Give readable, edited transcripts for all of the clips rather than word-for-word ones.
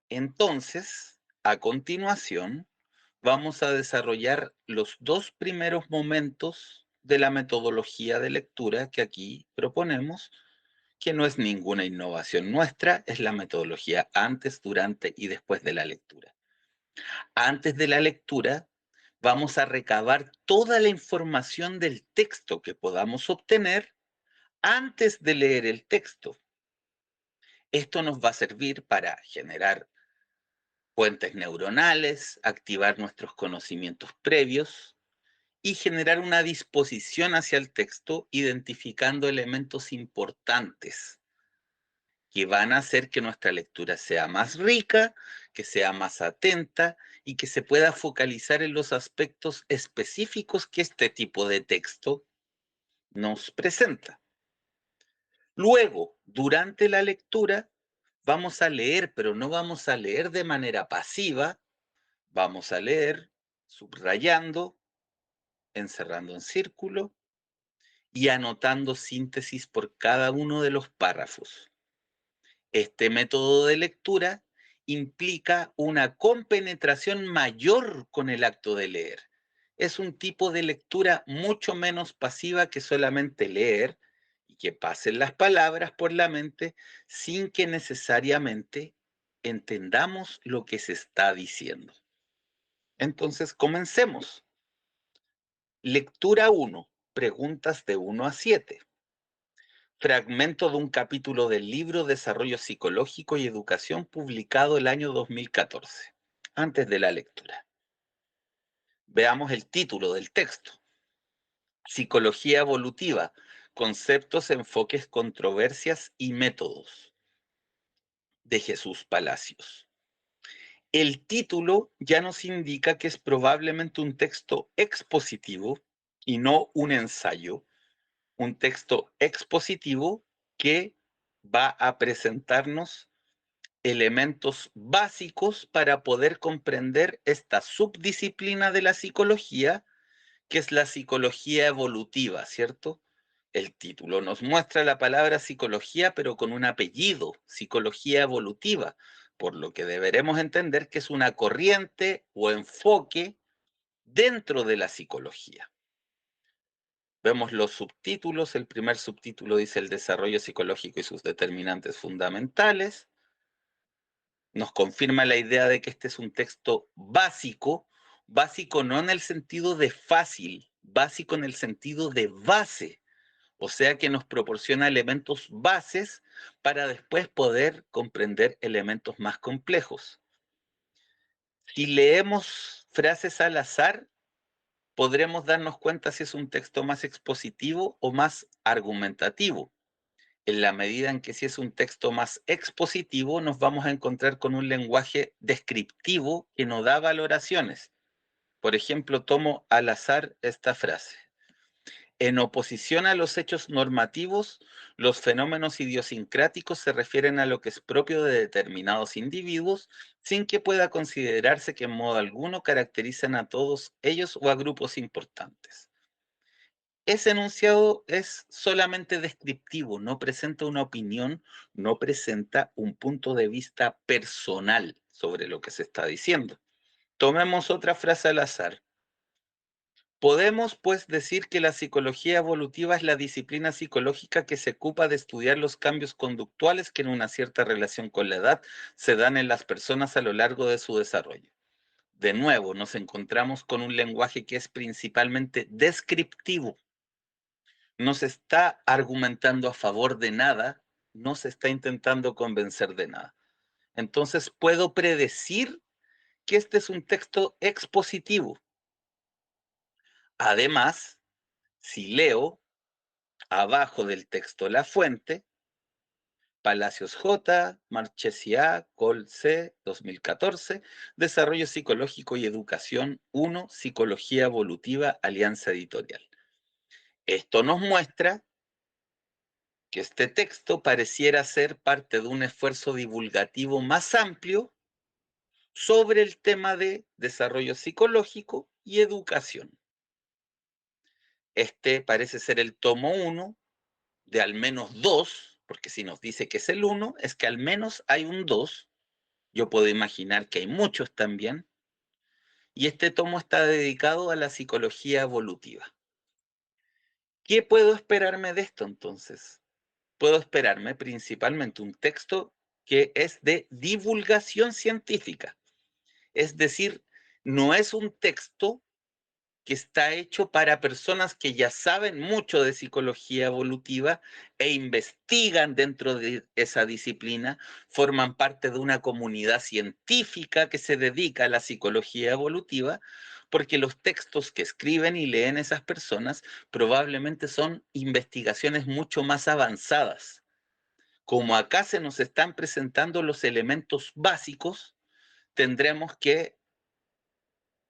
Entonces, a continuación, vamos a desarrollar los dos primeros momentos de la metodología de lectura que aquí proponemos, que no es ninguna innovación nuestra, es la metodología antes, durante y después de la lectura. Antes de la lectura, vamos a recabar toda la información del texto que podamos obtener antes de leer el texto. Esto nos va a servir para generar puentes neuronales, activar nuestros conocimientos previos y generar una disposición hacia el texto identificando elementos importantes que van a hacer que nuestra lectura sea más rica, que sea más atenta y que se pueda focalizar en los aspectos específicos que este tipo de texto nos presenta. Luego, durante la lectura, vamos a leer, pero no vamos a leer de manera pasiva, vamos a leer subrayando, encerrando en círculo y anotando síntesis por cada uno de los párrafos. Este método de lectura implica una compenetración mayor con el acto de leer. Es un tipo de lectura mucho menos pasiva que solamente leer y que pasen las palabras por la mente sin que necesariamente entendamos lo que se está diciendo. Entonces, comencemos. Lectura 1. Preguntas de 1 a 7. Fragmento de un capítulo del libro Desarrollo Psicológico y Educación publicado el año 2014. Antes de la lectura. Veamos el título del texto. Psicología evolutiva, conceptos, enfoques, controversias y métodos, de Jesús Palacios. El título ya nos indica que es probablemente un texto expositivo y no un ensayo, un texto expositivo que va a presentarnos elementos básicos para poder comprender esta subdisciplina de la psicología, que es la psicología evolutiva, ¿cierto? El título nos muestra la palabra psicología, pero con un apellido, psicología evolutiva, por lo que deberemos entender que es una corriente o enfoque dentro de la psicología. Vemos los subtítulos. El primer subtítulo dice el desarrollo psicológico y sus determinantes fundamentales. Nos confirma la idea de que este es un texto básico, básico no en el sentido de fácil, básico en el sentido de base, o sea que nos proporciona elementos bases para después poder comprender elementos más complejos. Si leemos frases al azar, podremos darnos cuenta si es un texto más expositivo o más argumentativo. En la medida en que si es un texto más expositivo, nos vamos a encontrar con un lenguaje descriptivo que no da valoraciones. Por ejemplo, tomo al azar esta frase. En oposición a los hechos normativos, los fenómenos idiosincráticos se refieren a lo que es propio de determinados individuos, sin que pueda considerarse que en modo alguno caracterizan a todos ellos o a grupos importantes. Ese enunciado es solamente descriptivo, no presenta una opinión, no presenta un punto de vista personal sobre lo que se está diciendo. Tomemos otra frase al azar. Podemos, pues, decir que la psicología evolutiva es la disciplina psicológica que se ocupa de estudiar los cambios conductuales que en una cierta relación con la edad se dan en las personas a lo largo de su desarrollo. De nuevo, nos encontramos con un lenguaje que es principalmente descriptivo. No se está argumentando a favor de nada, no se está intentando convencer de nada. Entonces puedo predecir que este es un texto expositivo. Además, si leo abajo del texto la fuente, Palacios J, Marchesi A, Col C, 2014, Desarrollo Psicológico y Educación 1, Psicología Evolutiva, Alianza Editorial. Esto nos muestra que este texto pareciera ser parte de un esfuerzo divulgativo más amplio sobre el tema de desarrollo psicológico y educación. Este parece ser el tomo 1 de al menos 2, porque si nos dice que es el 1, es que al menos hay un 2, Yo puedo imaginar que hay muchos también. Y este tomo está dedicado a la psicología evolutiva. ¿Qué puedo esperarme de esto entonces? Puedo esperarme principalmente un texto que es de divulgación científica. Es decir, no es un texto que está hecho para personas que ya saben mucho de psicología evolutiva e investigan dentro de esa disciplina, forman parte de una comunidad científica que se dedica a la psicología evolutiva, porque los textos que escriben y leen esas personas probablemente son investigaciones mucho más avanzadas. Como acá se nos están presentando los elementos básicos, tendremos que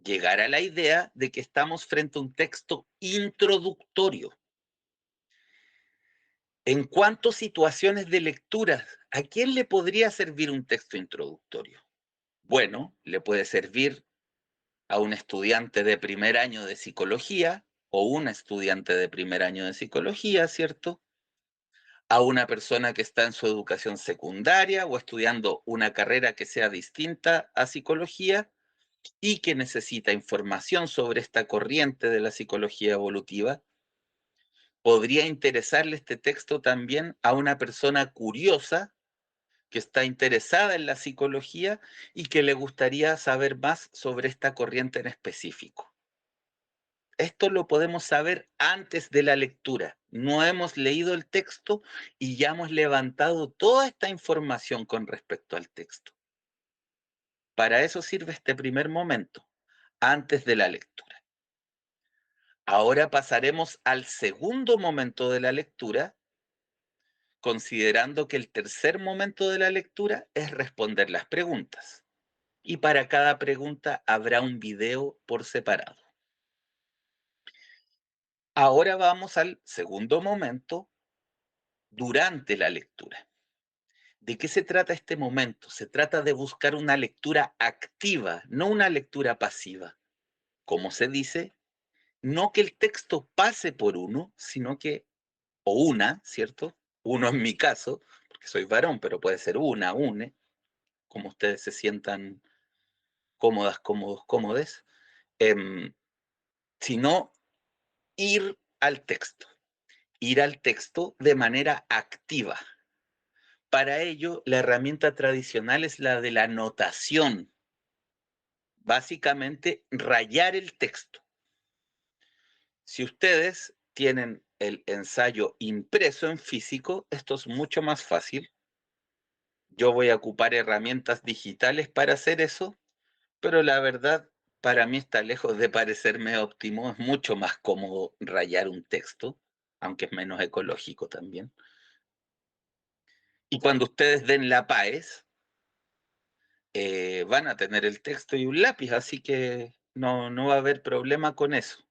llegar a la idea de que estamos frente a un texto introductorio. En cuanto a situaciones de lectura, ¿a quién le podría servir un texto introductorio? Bueno, le puede servir a un estudiante de primer año de psicología o una estudiante de primer año de psicología, ¿cierto? A una persona que está en su educación secundaria o estudiando una carrera que sea distinta a psicología y que necesita información sobre esta corriente de la psicología evolutiva. Podría interesarle este texto también a una persona curiosa que está interesada en la psicología y que le gustaría saber más sobre esta corriente en específico. Esto lo podemos saber antes de la lectura. No hemos leído el texto y ya hemos levantado toda esta información con respecto al texto. Para eso sirve este primer momento, antes de la lectura. Ahora pasaremos al segundo momento de la lectura, considerando que el tercer momento de la lectura es responder las preguntas. Y para cada pregunta habrá un video por separado. Ahora vamos al segundo momento durante la lectura. ¿De qué se trata este momento? Se trata de buscar una lectura activa, no una lectura pasiva. Como se dice, no que el texto pase por uno, sino que, o una, ¿cierto? Uno en mi caso, porque soy varón, pero puede ser una, une, como ustedes se sientan cómodas, cómodos, cómodes, em, sino ir al texto de manera activa. Para ello, la herramienta tradicional es la de la anotación, básicamente rayar el texto. Si ustedes tienen el ensayo impreso en físico, esto es mucho más fácil. Yo voy a ocupar herramientas digitales para hacer eso, pero la verdad, para mí está lejos de parecerme óptimo, es mucho más cómodo rayar un texto, aunque es menos ecológico también. Y cuando ustedes den la PAES, van a tener el texto y un lápiz, así que no va a haber problema con eso.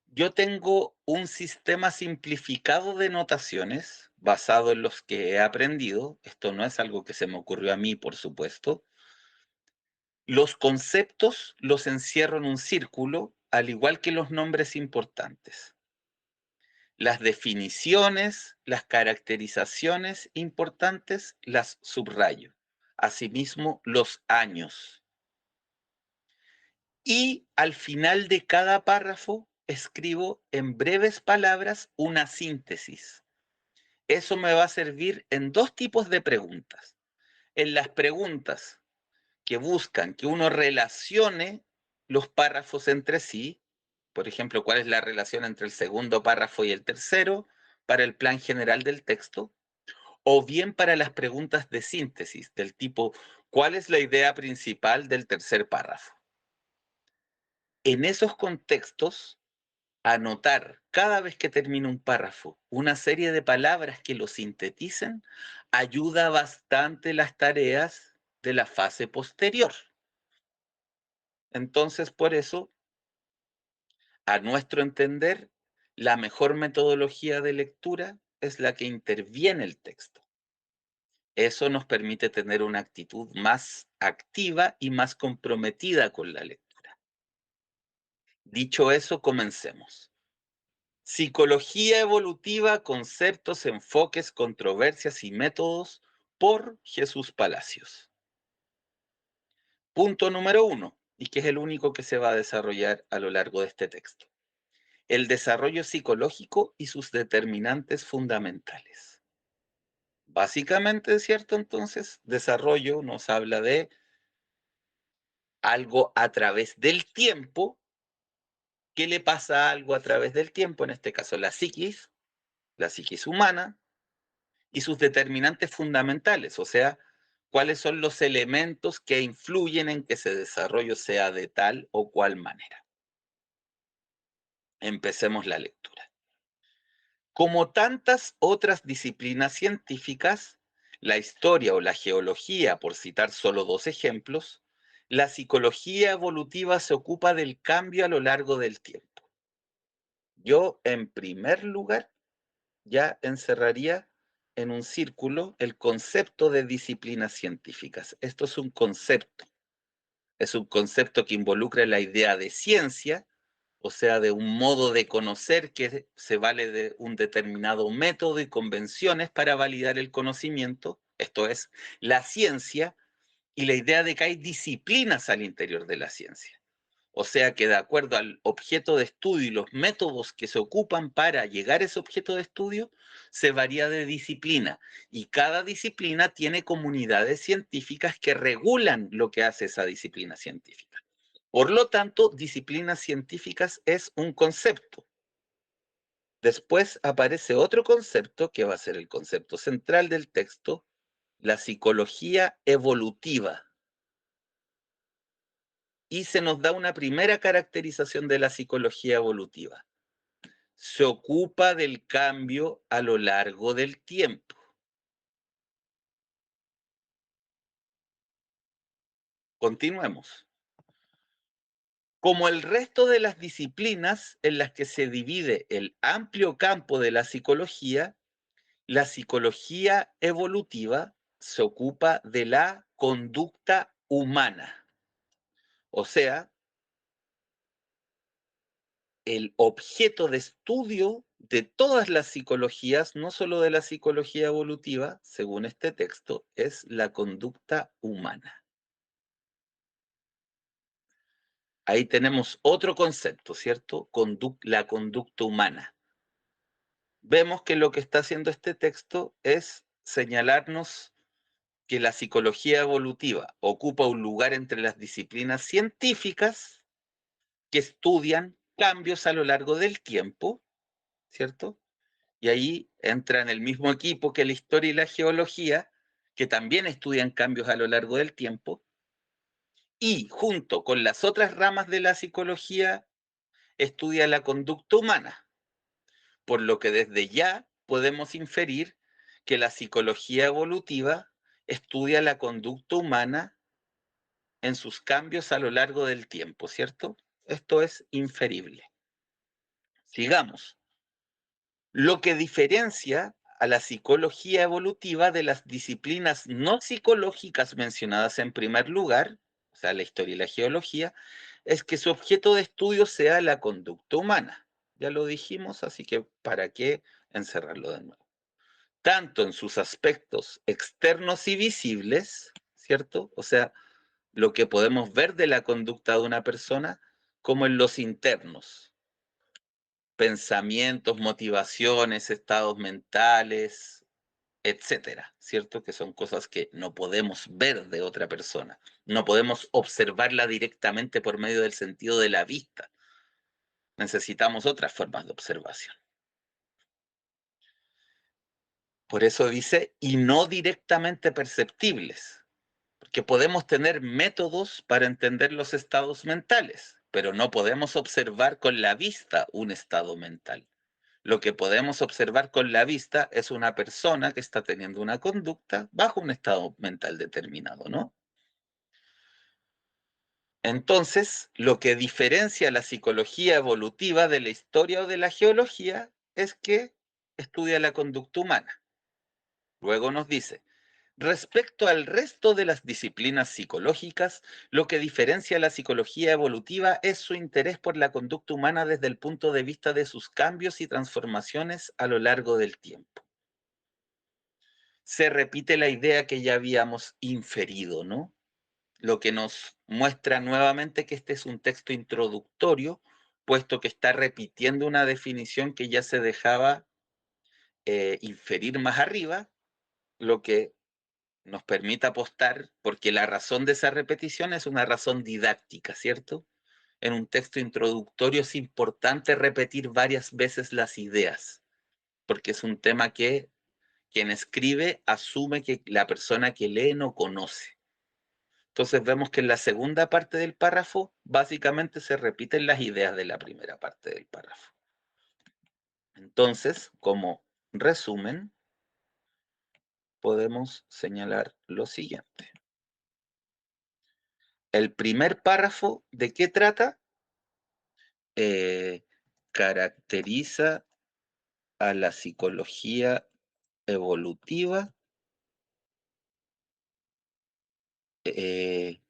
Yo tengo un sistema simplificado de notaciones basado en los que he aprendido. Esto no es algo que se me ocurrió a mí, por supuesto. Los conceptos los encierro en un círculo, al igual que los nombres importantes. Las definiciones, las caracterizaciones importantes las subrayo. Asimismo, los años. Y al final de cada párrafo escribo en breves palabras una síntesis. Eso me va a servir en dos tipos de preguntas. En las preguntas que buscan que uno relacione los párrafos entre sí, por ejemplo, cuál es la relación entre el segundo párrafo y el tercero para el plan general del texto, o bien para las preguntas de síntesis del tipo, ¿cuál es la idea principal del tercer párrafo? En esos contextos, anotar cada vez que termina un párrafo una serie de palabras que lo sinteticen ayuda bastante las tareas de la fase posterior. Entonces, por eso, a nuestro entender, la mejor metodología de lectura es la que interviene el texto. Eso nos permite tener una actitud más activa y más comprometida con la lectura. Dicho eso, comencemos. Psicología evolutiva, conceptos, enfoques, controversias y métodos por Jesús Palacios. Punto número 1, y que es el único que se va a desarrollar a lo largo de este texto. El desarrollo psicológico y sus determinantes fundamentales. Básicamente, ¿cierto? Entonces, desarrollo nos habla de algo a través del tiempo. ¿Qué le pasa a algo a través del tiempo? En este caso, la psiquis humana y sus determinantes fundamentales, o sea, cuáles son los elementos que influyen en que ese desarrollo sea de tal o cual manera. Empecemos la lectura. Como tantas otras disciplinas científicas, la historia o la geología, por citar solo dos ejemplos, la psicología evolutiva se ocupa del cambio a lo largo del tiempo. Yo, en primer lugar, ya encerraría en un círculo el concepto de disciplinas científicas. Esto es un concepto que involucra la idea de ciencia, o sea, de un modo de conocer que se vale de un determinado método y convenciones para validar el conocimiento, esto es, la ciencia, y la idea de que hay disciplinas al interior de la ciencia. O sea que de acuerdo al objeto de estudio y los métodos que se ocupan para llegar a ese objeto de estudio, se varía de disciplina. Y cada disciplina tiene comunidades científicas que regulan lo que hace esa disciplina científica. Por lo tanto, disciplinas científicas es un concepto. Después aparece otro concepto que va a ser el concepto central del texto, la psicología evolutiva. Y se nos da una primera caracterización de la psicología evolutiva. Se ocupa del cambio a lo largo del tiempo. Continuemos. Como el resto de las disciplinas en las que se divide el amplio campo de la psicología evolutiva se ocupa de la conducta humana. O sea, el objeto de estudio de todas las psicologías, no solo de la psicología evolutiva, según este texto, es la conducta humana. Ahí tenemos otro concepto, ¿cierto? La conducta humana. Vemos que lo que está haciendo este texto es señalarnos que la psicología evolutiva ocupa un lugar entre las disciplinas científicas que estudian cambios a lo largo del tiempo, ¿cierto? Y ahí entra en el mismo equipo que la historia y la geología, que también estudian cambios a lo largo del tiempo, y junto con las otras ramas de la psicología, estudia la conducta humana, por lo que desde ya podemos inferir que la psicología evolutiva estudia la conducta humana en sus cambios a lo largo del tiempo, ¿cierto? Esto es inferible. Sigamos. Lo que diferencia a la psicología evolutiva de las disciplinas no psicológicas mencionadas en primer lugar, o sea, la historia y la geología, es que su objeto de estudio sea la conducta humana. Ya lo dijimos, así que ¿para qué encerrarlo de nuevo? Tanto en sus aspectos externos y visibles, ¿cierto? O sea, lo que podemos ver de la conducta de una persona, como en los internos, pensamientos, motivaciones, estados mentales, etcétera, ¿cierto? Que son cosas que no podemos ver de otra persona, no podemos observarla directamente por medio del sentido de la vista. Necesitamos otras formas de observación. Por eso dice, y no directamente perceptibles, porque podemos tener métodos para entender los estados mentales, pero no podemos observar con la vista un estado mental. Lo que podemos observar con la vista es una persona que está teniendo una conducta bajo un estado mental determinado, ¿no? Entonces, lo que diferencia la psicología evolutiva de la historia o de la geología es que estudia la conducta humana. Luego nos dice, respecto al resto de las disciplinas psicológicas, lo que diferencia a la psicología evolutiva es su interés por la conducta humana desde el punto de vista de sus cambios y transformaciones a lo largo del tiempo. se repite la idea que ya habíamos inferido, ¿no? Lo que nos muestra nuevamente que este es un texto introductorio, puesto que está repitiendo una definición que ya se dejaba inferir más arriba, lo que nos permite apostar, porque la razón de esa repetición es una razón didáctica, ¿cierto? En un texto introductorio es importante repetir varias veces las ideas, porque es un tema que quien escribe asume que la persona que lee no conoce. Entonces vemos que en la segunda parte del párrafo básicamente se repiten las ideas de la primera parte del párrafo. Entonces, como resumen, podemos señalar lo siguiente. El primer párrafo, ¿de qué trata? Eh, Caracteriza a la psicología evolutiva eh,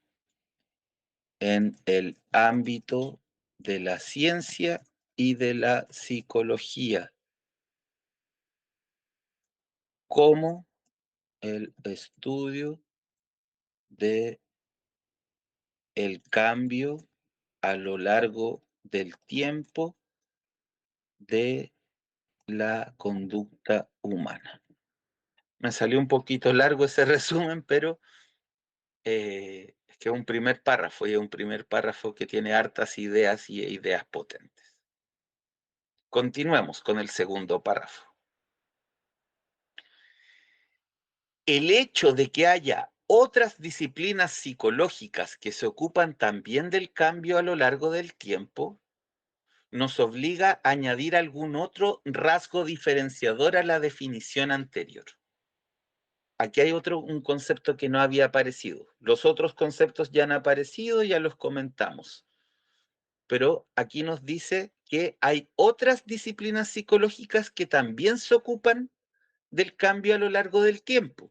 en el ámbito de la ciencia y de la psicología, como el estudio de el cambio a lo largo del tiempo de la conducta humana. Me salió un poquito largo ese resumen, pero es que es un primer párrafo y es un primer párrafo que tiene hartas ideas y ideas potentes. Continuemos con el segundo párrafo. El hecho de que haya otras disciplinas psicológicas que se ocupan también del cambio a lo largo del tiempo nos obliga a añadir algún otro rasgo diferenciador a la definición anterior. Aquí hay un concepto que no había aparecido. Los otros conceptos ya han aparecido, ya los comentamos. Pero aquí nos dice que hay otras disciplinas psicológicas que también se ocupan del cambio a lo largo del tiempo.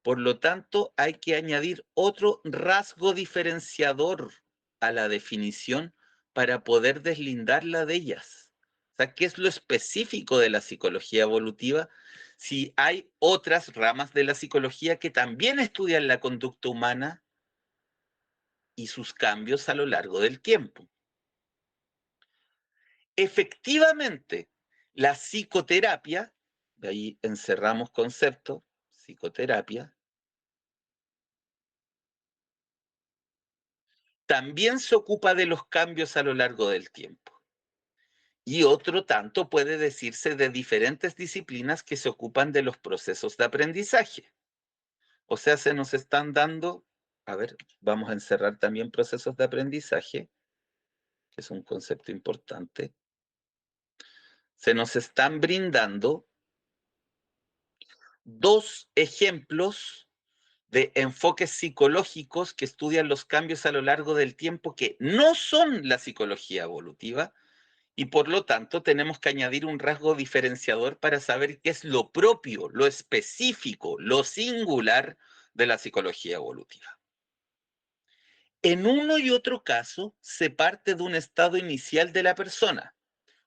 Por lo tanto, hay que añadir otro rasgo diferenciador a la definición para poder deslindarla de ellas. O sea, ¿qué es lo específico de la psicología evolutiva? Si hay otras ramas de la psicología que también estudian la conducta humana y sus cambios a lo largo del tiempo. Efectivamente, la psicoterapia, de ahí encerramos concepto, psicoterapia, también se ocupa de los cambios a lo largo del tiempo. Y otro tanto puede decirse de diferentes disciplinas que se ocupan de los procesos de aprendizaje. O sea, se nos están dando, a ver, vamos a encerrar también procesos de aprendizaje, que es un concepto importante. Se nos están brindando dos ejemplos de enfoques psicológicos que estudian los cambios a lo largo del tiempo que no son la psicología evolutiva, y por lo tanto tenemos que añadir un rasgo diferenciador para saber qué es lo propio, lo específico, lo singular de la psicología evolutiva. En uno y otro caso se parte de un estado inicial de la persona,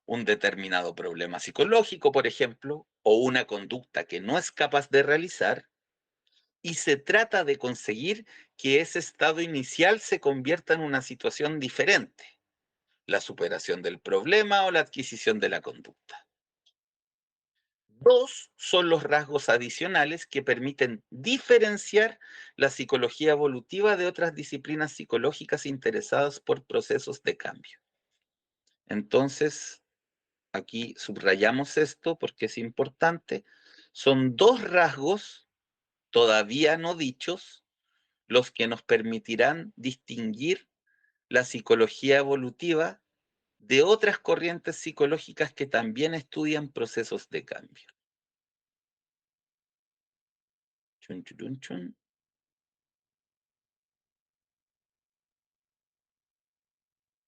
un determinado problema psicológico, por ejemplo, o una conducta que no es capaz de realizar, y se trata de conseguir que ese estado inicial se convierta en una situación diferente, la superación del problema o la adquisición de la conducta. Dos son los rasgos adicionales que permiten diferenciar la psicología evolutiva de otras disciplinas psicológicas interesadas por procesos de cambio. Entonces, aquí subrayamos esto porque es importante. Son dos rasgos todavía no dichos los que nos permitirán distinguir la psicología evolutiva de otras corrientes psicológicas que también estudian procesos de cambio. Chun, chun, chun.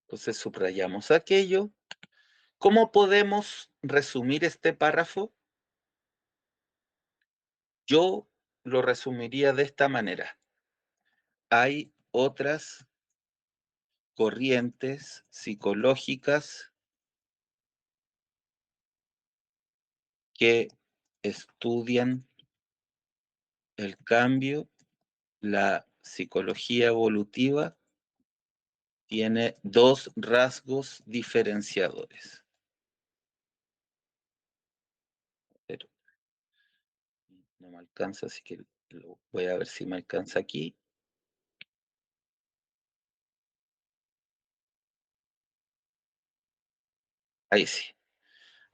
Entonces subrayamos aquello. ¿Cómo podemos resumir este párrafo? Yo lo resumiría de esta manera. Hay otras corrientes psicológicas que estudian el cambio, la psicología evolutiva tiene dos rasgos diferenciadores. Pero no me alcanza, así que voy a ver si me alcanza aquí. Ahí sí.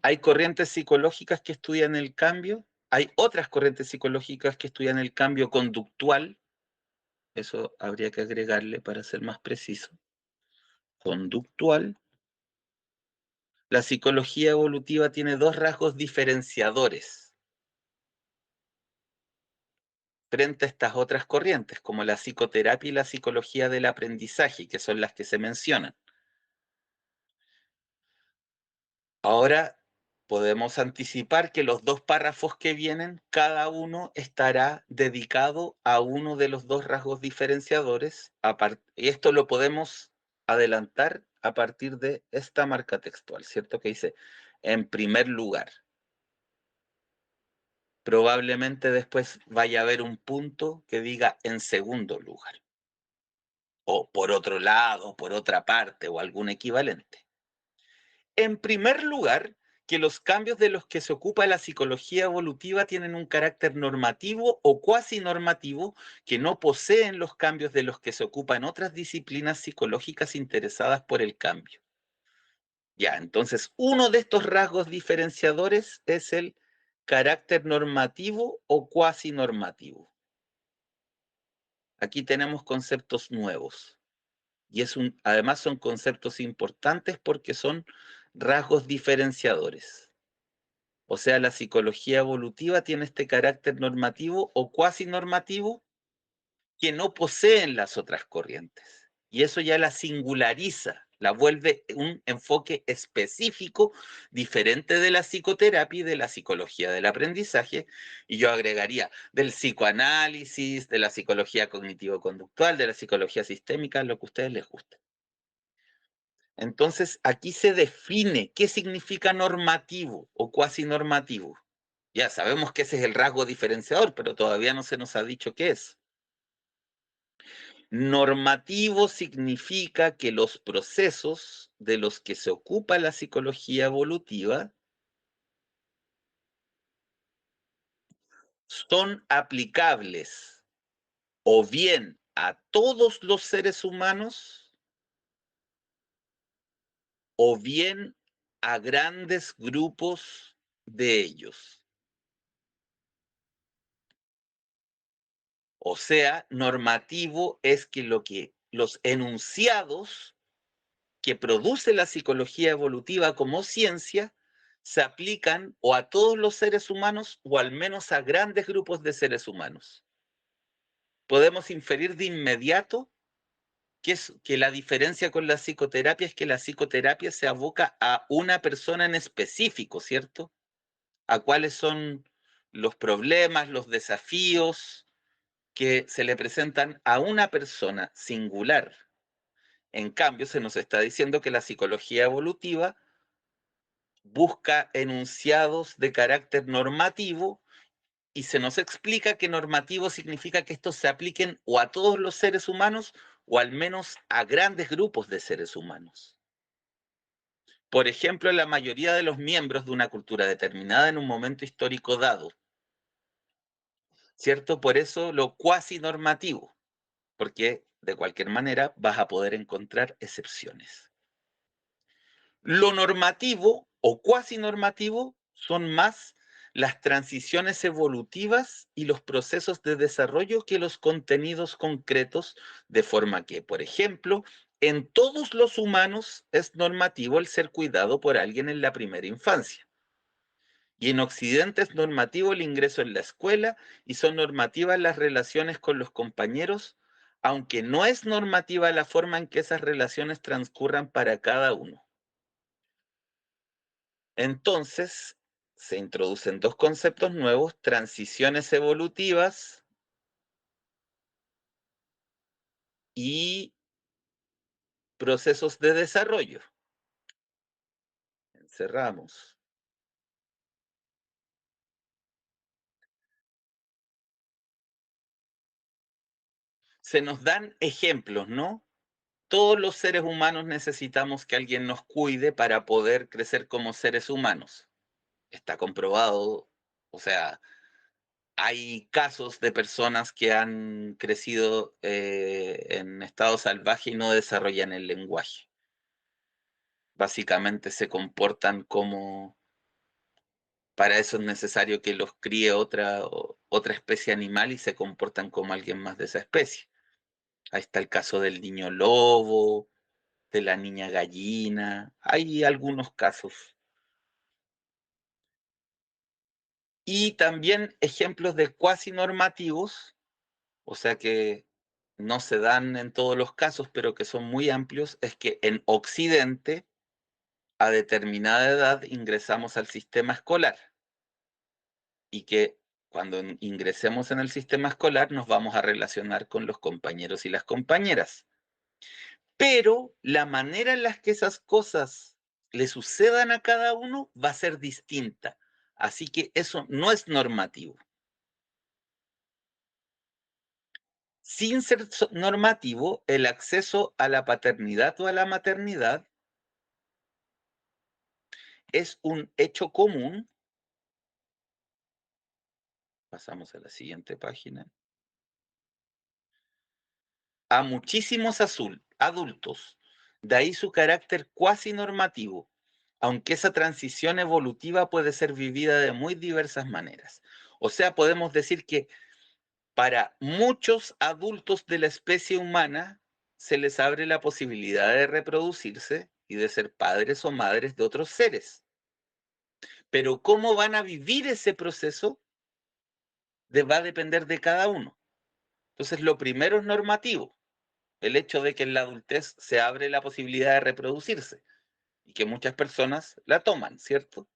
Hay corrientes psicológicas que estudian el cambio, hay otras corrientes psicológicas que estudian el cambio conductual, eso habría que agregarle para ser más preciso. Conductual. La psicología evolutiva tiene dos rasgos diferenciadores frente a estas otras corrientes, como la psicoterapia y la psicología del aprendizaje, que son las que se mencionan. Ahora podemos anticipar que los dos párrafos que vienen, cada uno estará dedicado a uno de los dos rasgos diferenciadores, y esto lo podemos adelantar a partir de esta marca textual, ¿cierto? Que dice, en primer lugar. Probablemente después vaya a haber un punto que diga en segundo lugar, o por otro lado, por otra parte, o algún equivalente. En primer lugar, que los cambios de los que se ocupa la psicología evolutiva tienen un carácter normativo o cuasi normativo que no poseen los cambios de los que se ocupan otras disciplinas psicológicas interesadas por el cambio. Ya, entonces, uno de estos rasgos diferenciadores es el carácter normativo o cuasi normativo. Aquí tenemos conceptos nuevos y además son conceptos importantes porque son rasgos diferenciadores. O sea, la psicología evolutiva tiene este carácter normativo o cuasi normativo que no poseen las otras corrientes. Y eso ya la singulariza, la vuelve un enfoque específico, diferente de la psicoterapia y de la psicología del aprendizaje. Y yo agregaría del psicoanálisis, de la psicología cognitivo-conductual, de la psicología sistémica, lo que a ustedes les guste. Entonces, aquí se define qué significa normativo o cuasi normativo. Ya sabemos que ese es el rasgo diferenciador, pero todavía no se nos ha dicho qué es. Normativo significa que los procesos de los que se ocupa la psicología evolutiva son aplicables o bien a todos los seres humanos o bien a grandes grupos de ellos. O sea, normativo es que los enunciados que produce la psicología evolutiva como ciencia se aplican o a todos los seres humanos o al menos a grandes grupos de seres humanos. Podemos inferir de inmediato que la diferencia con la psicoterapia es que la psicoterapia se aboca a una persona en específico, ¿cierto? A cuáles son los problemas, los desafíos que se le presentan a una persona singular. En cambio, se nos está diciendo que la psicología evolutiva busca enunciados de carácter normativo y se nos explica que normativo significa que estos se apliquen o a todos los seres humanos o al menos a grandes grupos de seres humanos. Por ejemplo, la mayoría de los miembros de una cultura determinada en un momento histórico dado, ¿cierto? Por eso lo cuasi normativo, porque de cualquier manera vas a poder encontrar excepciones. Lo normativo o cuasi normativo son más las transiciones evolutivas y los procesos de desarrollo que los contenidos concretos, de forma que, por ejemplo, en todos los humanos es normativo el ser cuidado por alguien en la primera infancia. Y en Occidente es normativo el ingreso en la escuela y son normativas las relaciones con los compañeros, aunque no es normativa la forma en que esas relaciones transcurran para cada uno. Entonces, se introducen dos conceptos nuevos, transiciones evolutivas y procesos de desarrollo. Encerramos. se nos dan ejemplos, ¿no? Todos los seres humanos necesitamos que alguien nos cuide para poder crecer como seres humanos. Está comprobado, o sea, hay casos de personas que han crecido en estado salvaje y no desarrollan el lenguaje. Básicamente se comportan como, para eso es necesario que los críe otra especie animal y se comportan como alguien más de esa especie. Ahí está el caso del niño lobo, de la niña gallina, hay algunos casos. Y también ejemplos de cuasi normativos, o sea que no se dan en todos los casos, pero que son muy amplios, es que en Occidente, a determinada edad, ingresamos al sistema escolar y que cuando ingresemos en el sistema escolar nos vamos a relacionar con los compañeros y las compañeras. Pero la manera en la que esas cosas le sucedan a cada uno va a ser distinta. Así que eso no es normativo. Sin ser normativo, el acceso a la paternidad o a la maternidad es un hecho común. Pasamos a la siguiente página. A muchísimos adultos. De ahí su carácter cuasi normativo, aunque esa transición evolutiva puede ser vivida de muy diversas maneras. O sea, podemos decir que para muchos adultos de la especie humana se les abre la posibilidad de reproducirse y de ser padres o madres de otros seres. Pero cómo van a vivir ese proceso va a depender de cada uno. Entonces, lo primero es normativo, el hecho de que en la adultez se abre la posibilidad de reproducirse y que muchas personas la toman, ¿cierto?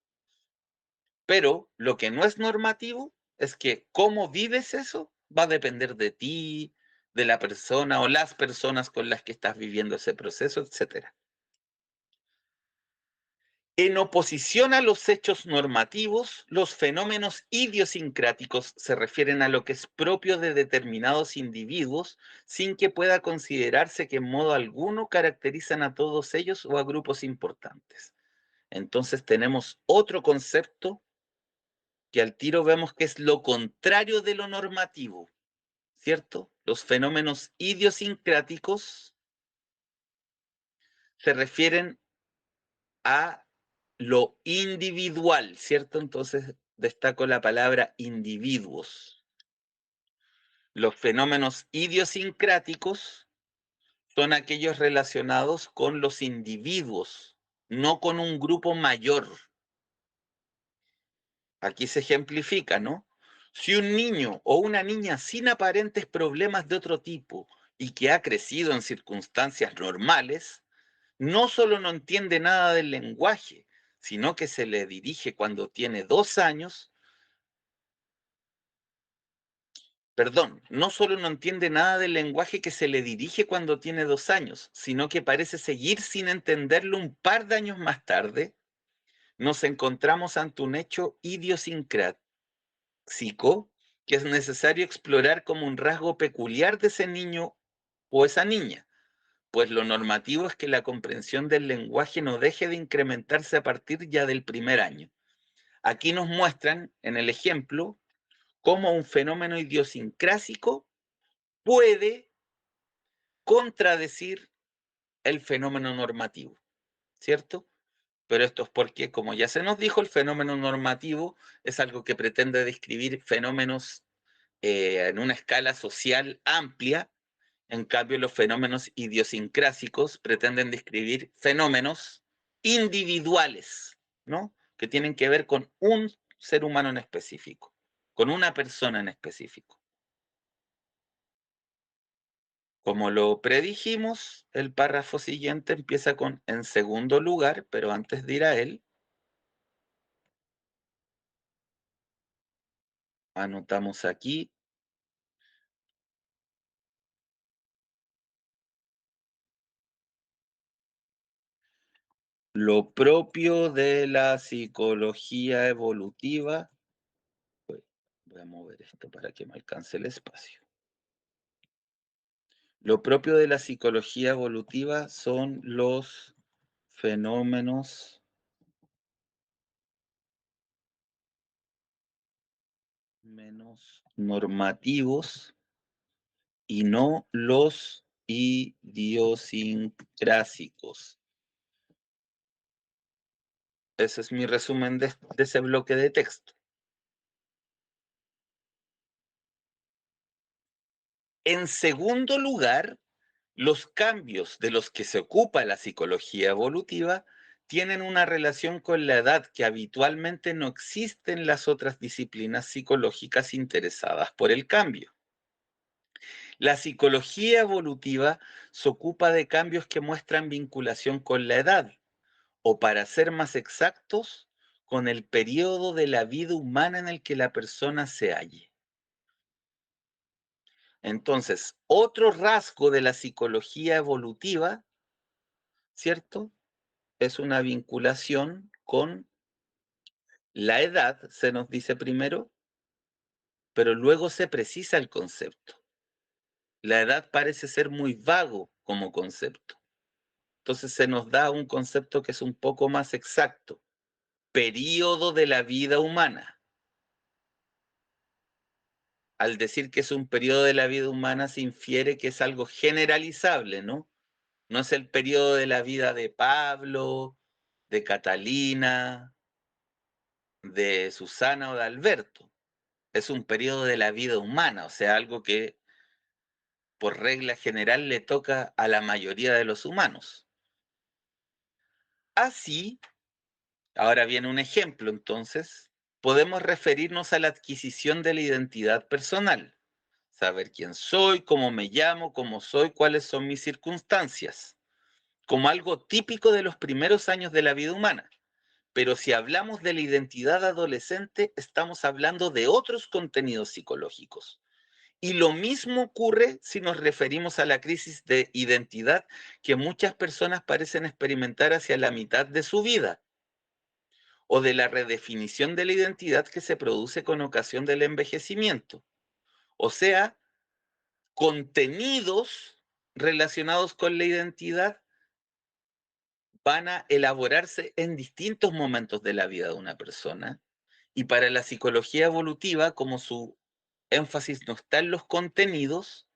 Pero lo que no es normativo es que cómo vives eso va a depender de ti, de la persona o las personas con las que estás viviendo ese proceso, etcétera. En oposición a los hechos normativos, los fenómenos idiosincráticos se refieren a lo que es propio de determinados individuos sin que pueda considerarse que en modo alguno caracterizan a todos ellos o a grupos importantes. Entonces tenemos otro concepto que al tiro vemos que es lo contrario de lo normativo, ¿cierto? Los fenómenos idiosincráticos se refieren a lo individual, ¿cierto? Entonces destaco la palabra individuos. Los fenómenos idiosincráticos son aquellos relacionados con los individuos, no con un grupo mayor. Aquí se ejemplifica, ¿no? Si un niño o una niña sin aparentes problemas de otro tipo y que ha crecido en circunstancias normales, no solo no entiende nada del lenguaje, sino que se le dirige cuando tiene 2 años, perdón, no solo no entiende nada del lenguaje que se le dirige cuando tiene 2 años, sino que parece seguir sin entenderlo un par de años más tarde, nos encontramos ante un hecho idiosincrático que es necesario explorar como un rasgo peculiar de ese niño o esa niña, pues lo normativo es que la comprensión del lenguaje no deje de incrementarse a partir ya del primer año. Aquí nos muestran en el ejemplo cómo un fenómeno idiosincrásico puede contradecir el fenómeno normativo, ¿cierto? Pero esto es porque, como ya se nos dijo, el fenómeno normativo es algo que pretende describir fenómenos en una escala social amplia. En cambio, los fenómenos idiosincrásicos pretenden describir fenómenos individuales, ¿no? Que tienen que ver con un ser humano en específico, con una persona en específico. Como lo predijimos, el párrafo siguiente empieza con en segundo lugar, pero antes de ir a él, anotamos aquí lo propio de la psicología evolutiva. Voy a mover esto para que me alcance el espacio. Lo propio de la psicología evolutiva son los fenómenos menos normativos y no los idiosincrásicos. Ese es mi resumen de ese bloque de texto. En segundo lugar, los cambios de los que se ocupa la psicología evolutiva tienen una relación con la edad que habitualmente no existe en las otras disciplinas psicológicas interesadas por el cambio. La psicología evolutiva se ocupa de cambios que muestran vinculación con la edad, o para ser más exactos, con el periodo de la vida humana en el que la persona se halle. Entonces, otro rasgo de la psicología evolutiva, ¿cierto? Es una vinculación con la edad, se nos dice primero, pero luego se precisa el concepto. La edad parece ser muy vago como concepto. Entonces se nos da un concepto que es un poco más exacto. Período de la vida humana. Al decir que es un periodo de la vida humana se infiere que es algo generalizable, ¿no? No es el periodo de la vida de Pablo, de Catalina, de Susana o de Alberto. Es un periodo de la vida humana, o sea, algo que por regla general le toca a la mayoría de los humanos. Así, ahora viene un ejemplo entonces, podemos referirnos a la adquisición de la identidad personal, saber quién soy, cómo me llamo, cómo soy, cuáles son mis circunstancias, como algo típico de los primeros años de la vida humana. Pero si hablamos de la identidad adolescente, estamos hablando de otros contenidos psicológicos. Y lo mismo ocurre si nos referimos a la crisis de identidad que muchas personas parecen experimentar hacia la mitad de su vida, o de la redefinición de la identidad que se produce con ocasión del envejecimiento. O sea, contenidos relacionados con la identidad van a elaborarse en distintos momentos de la vida de una persona. Y para la psicología evolutiva, como su énfasis no está en los contenidos,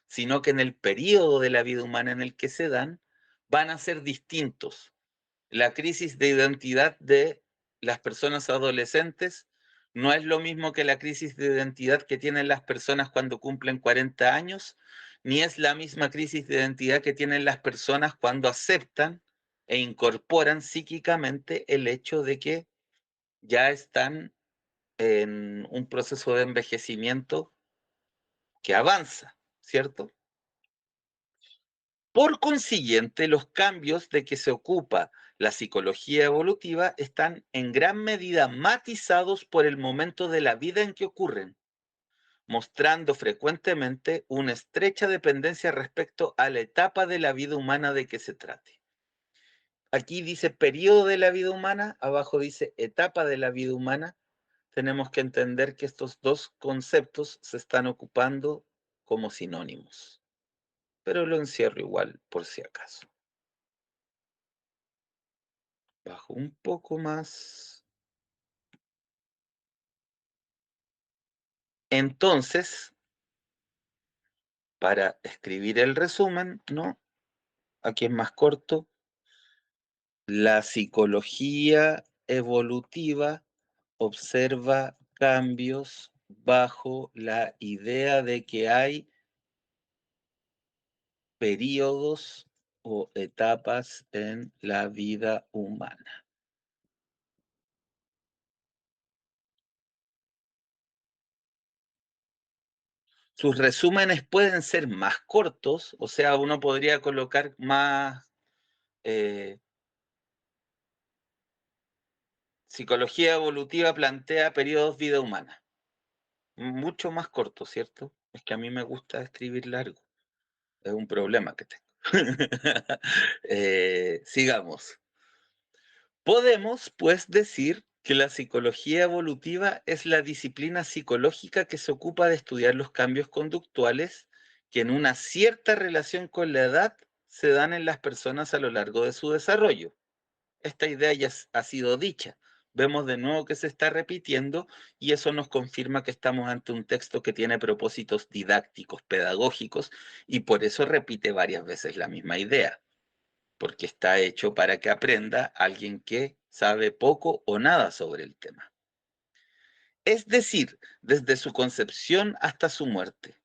sino que en el periodo de la vida humana en el que se dan, van a ser distintos. La crisis de identidad de las personas adolescentes no es lo mismo que la crisis de identidad que tienen las personas cuando cumplen 40 años, ni es la misma crisis de identidad que tienen las personas cuando aceptan e incorporan psíquicamente el hecho de que ya están en un proceso de envejecimiento que avanza, ¿cierto? Por consiguiente, los cambios de que se ocupa la psicología evolutiva están en gran medida matizados por el momento de la vida en que ocurren, mostrando frecuentemente una estrecha dependencia respecto a la etapa de la vida humana de que se trate. Aquí dice periodo de la vida humana, abajo dice etapa de la vida humana. Tenemos que entender que estos dos conceptos se están ocupando como sinónimos, pero lo encierro igual por si acaso. Bajo un poco más. Entonces, para escribir el resumen, ¿no? Aquí es más corto. La psicología evolutiva observa cambios bajo la idea de que hay periodos o etapas en la vida humana. Sus resúmenes pueden ser más cortos, o sea, uno podría colocar más psicología evolutiva plantea periodos vida humana. Mucho más corto, ¿cierto? Es que a mí me gusta escribir largo. Es un problema que tengo. Sigamos. Podemos, pues, decir que la psicología evolutiva es la disciplina psicológica que se ocupa de estudiar los cambios conductuales que en una cierta relación con la edad se dan en las personas a lo largo de su desarrollo. Esta idea ya ha sido dicha. Vemos de nuevo que se está repitiendo y eso nos confirma que estamos ante un texto que tiene propósitos didácticos, pedagógicos, y por eso repite varias veces la misma idea, porque está hecho para que aprenda alguien que sabe poco o nada sobre el tema. Es decir, desde su concepción hasta su muerte.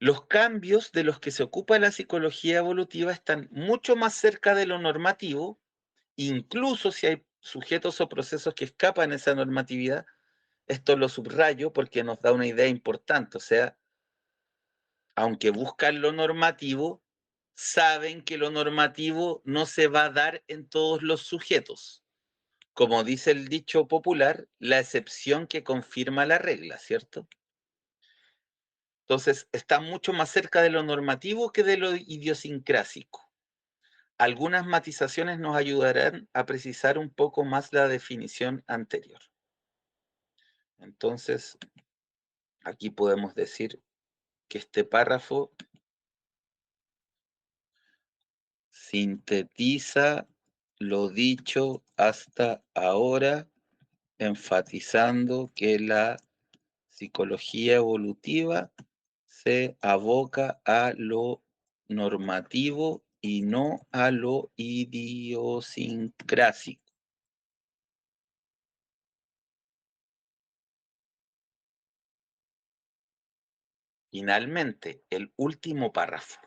Los cambios de los que se ocupa la psicología evolutiva están mucho más cerca de lo normativo, incluso si hay sujetos o procesos que escapan a esa normatividad. Esto lo subrayo porque nos da una idea importante, o sea, aunque buscan lo normativo, saben que lo normativo no se va a dar en todos los sujetos. Como dice el dicho popular, la excepción que confirma la regla, ¿cierto? Entonces, está mucho más cerca de lo normativo que de lo idiosincrásico. Algunas matizaciones nos ayudarán a precisar un poco más la definición anterior. Entonces, aquí podemos decir que este párrafo sintetiza lo dicho hasta ahora, enfatizando que la psicología evolutiva se aboca a lo normativo y no a lo idiosincrásico. Finalmente, el último párrafo.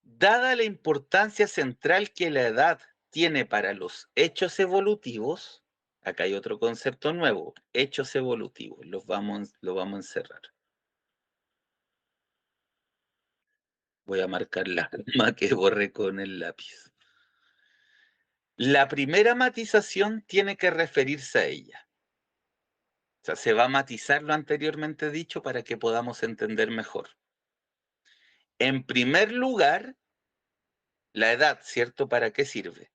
Dada la importancia central que la edad tiene para los hechos evolutivos, acá hay otro concepto nuevo, hechos evolutivos, lo vamos a encerrar. Voy a marcar la coma que borré con el lápiz. La primera matización tiene que referirse a ella. O sea, se va a matizar lo anteriormente dicho para que podamos entender mejor. En primer lugar, la edad, ¿cierto? ¿Para qué sirve?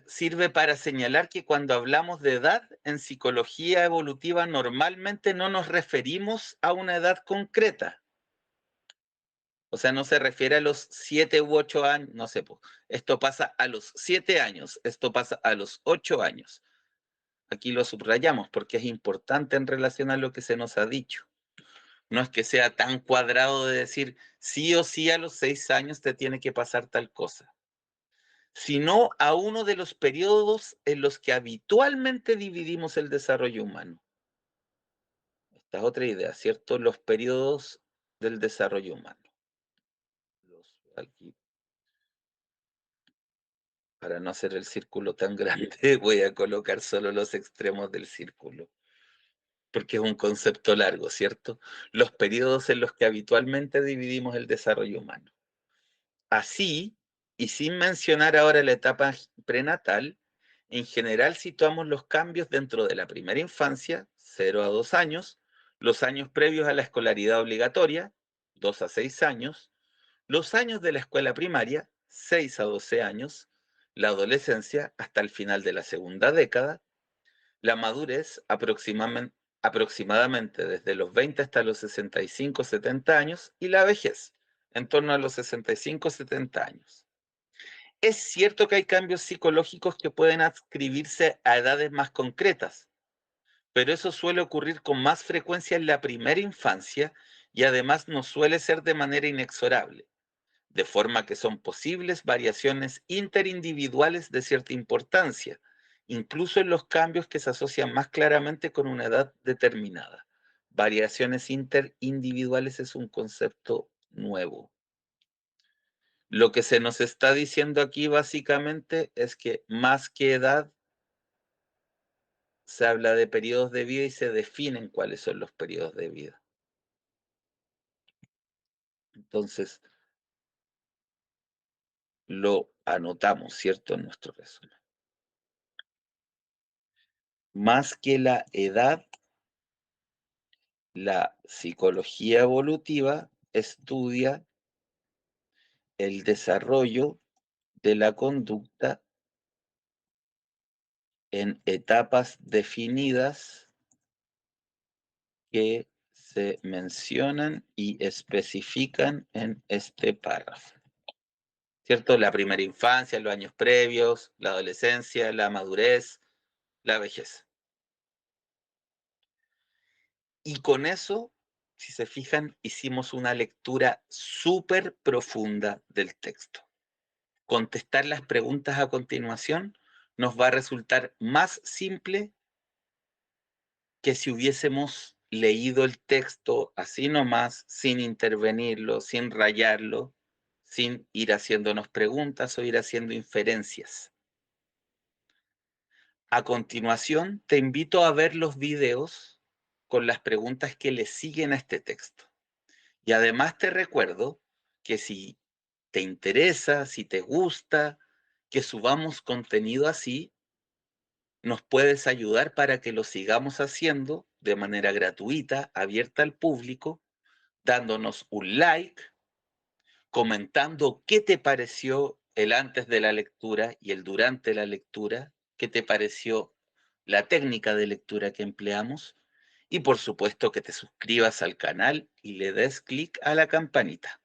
Sirve para señalar que cuando hablamos de edad en psicología evolutiva normalmente no nos referimos a una edad concreta. O sea, no se refiere a los 7 u 8 años, no sé, esto pasa a los 7 años, esto pasa a los 8 años. Aquí lo subrayamos porque es importante en relación a lo que se nos ha dicho. No es que sea tan cuadrado de decir sí o sí a los 6 años te tiene que pasar tal cosa, sino a uno de los periodos en los que habitualmente dividimos el desarrollo humano. Esta es otra idea, ¿cierto? Los periodos del desarrollo humano. Aquí, para no hacer el círculo tan grande, voy a colocar solo los extremos del círculo, porque es un concepto largo, ¿cierto? Los periodos en los que habitualmente dividimos el desarrollo humano. Así, y sin mencionar ahora la etapa prenatal, en general situamos los cambios dentro de la primera infancia, 0 a 2 años, los años previos a la escolaridad obligatoria, 2 a 6 años, los años de la escuela primaria, 6 a 12 años, la adolescencia hasta el final de la segunda década, la madurez aproximadamente desde los 20 hasta los 65-70 años y la vejez en torno a los 65-70 años. Es cierto que hay cambios psicológicos que pueden adscribirse a edades más concretas, pero eso suele ocurrir con más frecuencia en la primera infancia y además no suele ser de manera inexorable, de forma que son posibles variaciones interindividuales de cierta importancia, incluso en los cambios que se asocian más claramente con una edad determinada. Variaciones interindividuales es un concepto nuevo. Lo que se nos está diciendo aquí básicamente es que más que edad, se habla de periodos de vida y se definen cuáles son los periodos de vida. Entonces, lo anotamos, ¿cierto? En nuestro resumen. Más que la edad, la psicología evolutiva estudia el desarrollo de la conducta en etapas definidas que se mencionan y especifican en este párrafo. ¿Cierto? La primera infancia, los años previos, la adolescencia, la madurez, la vejez. Y con eso, si se fijan, hicimos una lectura súper profunda del texto. Contestar las preguntas a continuación nos va a resultar más simple que si hubiésemos leído el texto así nomás, sin intervenirlo, sin rayarlo, sin ir haciéndonos preguntas o ir haciendo inferencias. A continuación, te invito a ver los videos con las preguntas que le siguen a este texto. Y además te recuerdo que si te interesa, si te gusta, que subamos contenido así, nos puedes ayudar para que lo sigamos haciendo de manera gratuita, abierta al público, dándonos un like, comentando qué te pareció el antes de la lectura y el durante la lectura, qué te pareció la técnica de lectura que empleamos y por supuesto que te suscribas al canal y le des clic a la campanita.